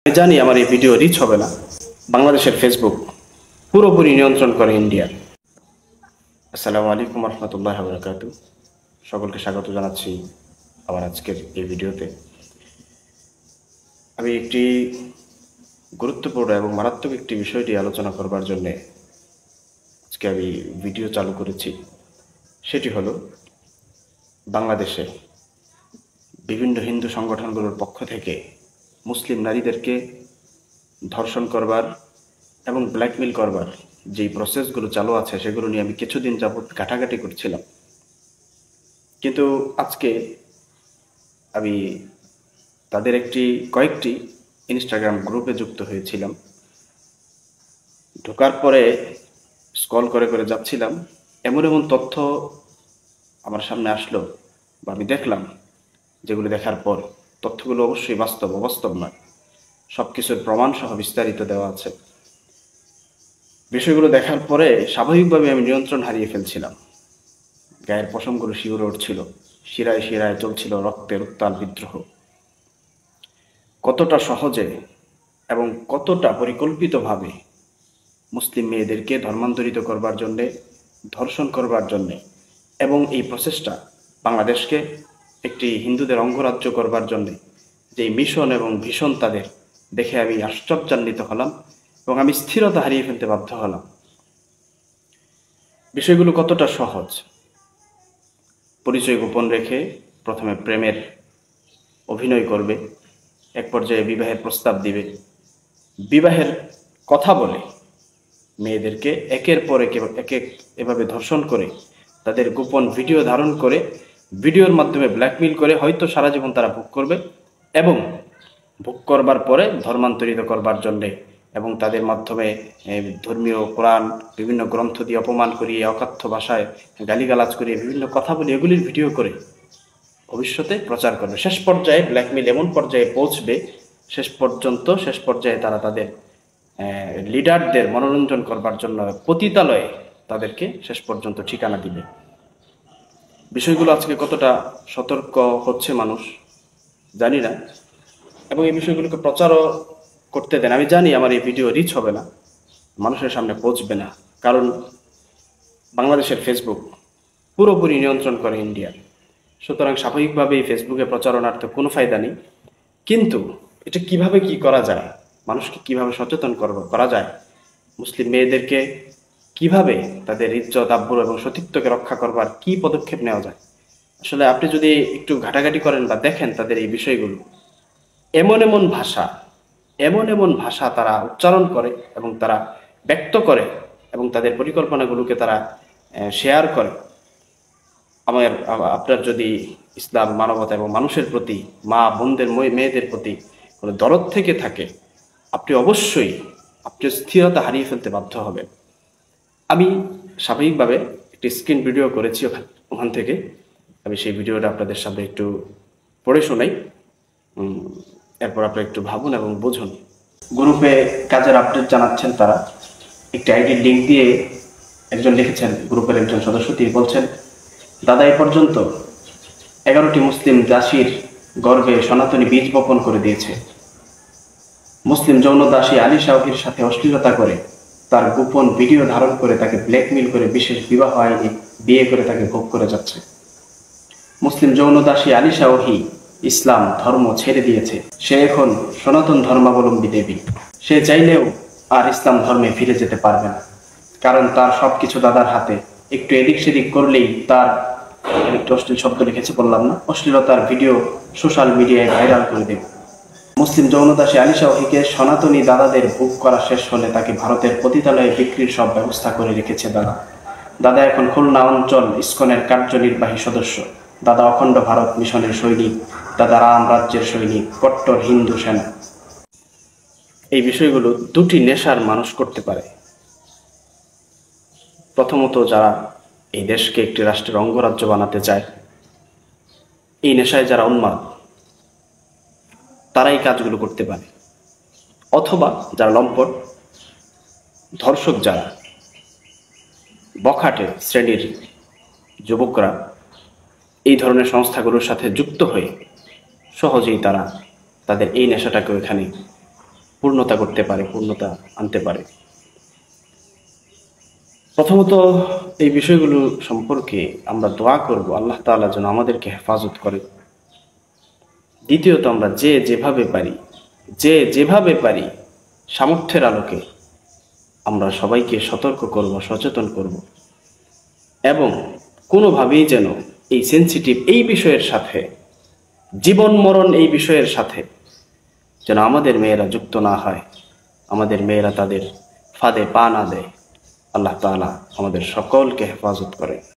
আমি জানি আমার এই ভিডিও রিচ হবে না। বাংলাদেশের ফেসবুক পুরোপুরি নিয়ন্ত্রণ করে ইন্ডিয়া। আসসালামু আলাইকুম রহমতুল্লাহ বারাকাতু। সকলকে স্বাগত জানাচ্ছি আমার আজকের এই ভিডিওতে। আমি একটি গুরুত্বপূর্ণ এবং মারাত্মক একটি বিষয়টি আলোচনা করবার জন্য আজকে আমি ভিডিও চালু করেছি। সেটি হলো বাংলাদেশে বিভিন্ন হিন্দু সংগঠনগুলোর পক্ষ থেকে মুসলিম নারীদেরকে ধর্ষণ করবার এবং ব্ল্যাকমেল করবার যেই প্রসেসগুলো চালু আছে সেগুলো নিয়ে আমি কিছুদিন যাবৎ ঘাটাঘাটি করছিলাম। কিন্তু আজকে আমি তাদের কয়েকটি ইনস্টাগ্রাম গ্রুপে যুক্ত হয়েছিলাম। ঢোকার পরে স্ক্রল করে করে যাচ্ছিলাম, এমন এমন তথ্য আমার সামনে আসলো বা আমি দেখলাম, যেগুলো দেখার পর তথ্যগুলো অবশ্যই অবাস্তব নয়, সব কিছুর প্রমাণ সহ বিস্তারিত দেওয়া আছে। বিষয়গুলো দেখার পরে স্বাভাবিকভাবে আমি নিয়ন্ত্রণ হারিয়ে ফেলছিলাম। গায়ের পশমগুলো শিউরে উঠছিল, শিরায় শিরায় চলছিল রক্তের উত্তাল বিদ্রোহ। কতটা সহজে এবং কতটা পরিকল্পিতভাবে মুসলিম মেয়েদেরকে ধর্মান্তরিত করবার জন্যে, ধর্ষণ করবার জন্যে, এবং এই প্রচেষ্টা বাংলাদেশকে একটি হিন্দুদের অঙ্গরাজ্য করবার জন্যে যে মিশন এবং ভীষণ তাদের দেখে আমি আশ্চর্যান্বিত হলাম এবং আমি স্থিরতা হারিয়ে ফেলতে বাধ্য হলাম। বিষয়গুলো কতটা সহজ। পরিচয় গোপন রেখে প্রথমে প্রেমের অভিনয় করবে, এক পর্যায়ে বিবাহের প্রস্তাব দিবে, বিবাহের কথা বলে মেয়েদেরকে একের পর এক এভাবে ধর্ষণ করে তাদের গোপন ভিডিও ধারণ করে ভিডিওর মাধ্যমে ব্ল্যাকমেইল করে হয়তো সারা জীবন তারা ভোগ করবে, এবং ভোগ করবার পরে ধর্মান্তরিত করবার জন্যে এবং তাদের মাধ্যমে ধর্মীয় কোরআন বিভিন্ন গ্রন্থ দিয়ে অপমান করিয়ে, অকথ্য ভাষায় গালিগালাজ করিয়ে, বিভিন্ন কথা বলে এগুলির ভিডিও করে ভবিষ্যতে প্রচার করবে। শেষ পর্যায়ে ব্ল্যাকমেইল এমন পর্যায়ে পৌঁছবে, শেষ পর্যায়ে তারা তাদের লিডারদের মনোরঞ্জন করবার জন্য পতিতালয়ে তাদেরকে শেষ পর্যন্ত ঠিকানা দিবে। বিষয়গুলো আজকে কতটা সতর্ক হচ্ছে মানুষ জানি না, এবং এই বিষয়গুলোকে প্রচারও করতে দেন। আমি জানি আমার এই ভিডিও রিচ হবে না, মানুষের সামনে পৌঁছবে না, কারণ বাংলাদেশের ফেসবুক পুরোপুরি নিয়ন্ত্রণ করে ইন্ডিয়া। সুতরাং স্বাভাবিকভাবেই ফেসবুকে প্রচারণার তো কোনো ফায়দা নেই। কিন্তু এটা কিভাবে কি করা যায়, মানুষকে কিভাবে সচেতন করা যায়, মুসলিম মেয়েদেরকে কিভাবে তাদের ইজ্জত আব্রু এবং সতীত্বকে রক্ষা করবার কি পদক্ষেপ নেওয়া যায়, আসলে আপনি যদি একটু ঘাটাঘাটি করেন বা দেখেন তাদের এই বিষয়গুলো, এমন এমন ভাষা তারা উচ্চারণ করে এবং তারা ব্যক্ত করে এবং তাদের পরিকল্পনাগুলোকে তারা শেয়ার করে। আপনার যদি ইসলাম, মানবতা এবং মানুষের প্রতি, মা বোনদের মেয়েদের প্রতি কোনো দরদ থেকে থাকে, আপনি অবশ্যই স্থিরতা হারিয়ে ফেলতে বাধ্য হবেন। আমি স্বাভাবিকভাবে একটি স্ক্রিন ভিডিও করেছি ওখান থেকে। আমি সেই ভিডিওটা আপনাদের সামনে একটু পড়ে শোনাই, এরপর আপনারা একটু ভাবুন এবং বুঝুন। গ্রুপে কাজের আপডেট জানাচ্ছেন তারা। একটি আইডির লিঙ্ক দিয়ে একজন লিখেছেন, গ্রুপের একজন সদস্য, তিনি বলছেন, দাদা এ পর্যন্ত 11টি মুসলিম দাসীর গর্ভে সনাতনী বীজ বপন করে দিয়েছে। মুসলিম যৌন দাসী আলী শাওহির সাথে অশ্লীলতা করে তার গোপন ভিডিও ধারণ করে তাকে ব্ল্যাকমেইল করে বিশেষ বিবাহ আইনে বিয়ে করে তাকে ভোগ করে যাচ্ছে। মুসলিম যৌন দাসী আলী শাওহি ইসলাম ধর্ম ছেড়ে দিয়েছে। সে এখন সনাতন ধর্মাবলম্বী দেবী। সে চাইলেও আর ইসলাম ধর্মে ফিরে যেতে পারবে না, কারণ তার সবকিছু দাদার হাতে। একটু এদিক সেদিক করলেই তার, একটু অশ্লীল শব্দ লিখেছে বললাম না, অশ্লীলতার ভিডিও সোশ্যাল মিডিয়ায় ভাইরাল করে দেবে। মুসলিম যৌনদাসী আলী শাওহিকে সনাতনী দাদাদের ভোগ করা শেষ হলে তাকে ভারতের পতিতালয়ে বিক্রির সব ব্যবস্থা করে রেখেছে দাদা এখন খুলনা অঞ্চল ইসকনের কার্যনির্বাহী সদস্য। দাদা অখণ্ড ভারত মিশনের সৈনিক। দাদা রাম রাজ্যের সৈনিক, কট্টর হিন্দু সেনা। এই বিষয়গুলো দুটি নেশার মানুষ করতে পারে। প্রথমত, যারা এই দেশকে একটি রাষ্ট্রের অঙ্গরাজ্য বানাতে চায়, এই নেশায় যারা উন্মাদ, তারা এই কাজগুলো করতে পারে। অথবা যারা লম্পট, ধর্ষক, যারা বখাটে শ্রেণীর যুবকরা এই ধরনের সংস্থাগুলোর সাথে যুক্ত হয়ে সহজেই তারা তাদের এই নেশাটাকে এখানে পূর্ণতা করতে পারে, পূর্ণতা আনতে পারে। প্রথমত এই বিষয়গুলো সম্পর্কে আমরা দোয়া করব আল্লাহ তাআলা যেন আমাদেরকে হেফাজত করে। দ্বিতীয়ত আমরা যে যেভাবে পারি সামর্থ্যের আলোকে আমরা সবাইকে সতর্ক করব, সচেতন করব, এবং কোনোভাবেই যেন এই সেন্সিটিভ এই বিষয়ের সাথে, জীবন মরণ এই বিষয়ের সাথে যেন আমাদের মেয়েরা যুক্ত না হয়, আমাদের মেয়েরা তাদের ফাঁদে পা না দেয়। আল্লাহ তাআলা আমাদের সকলকে হেফাজত করে।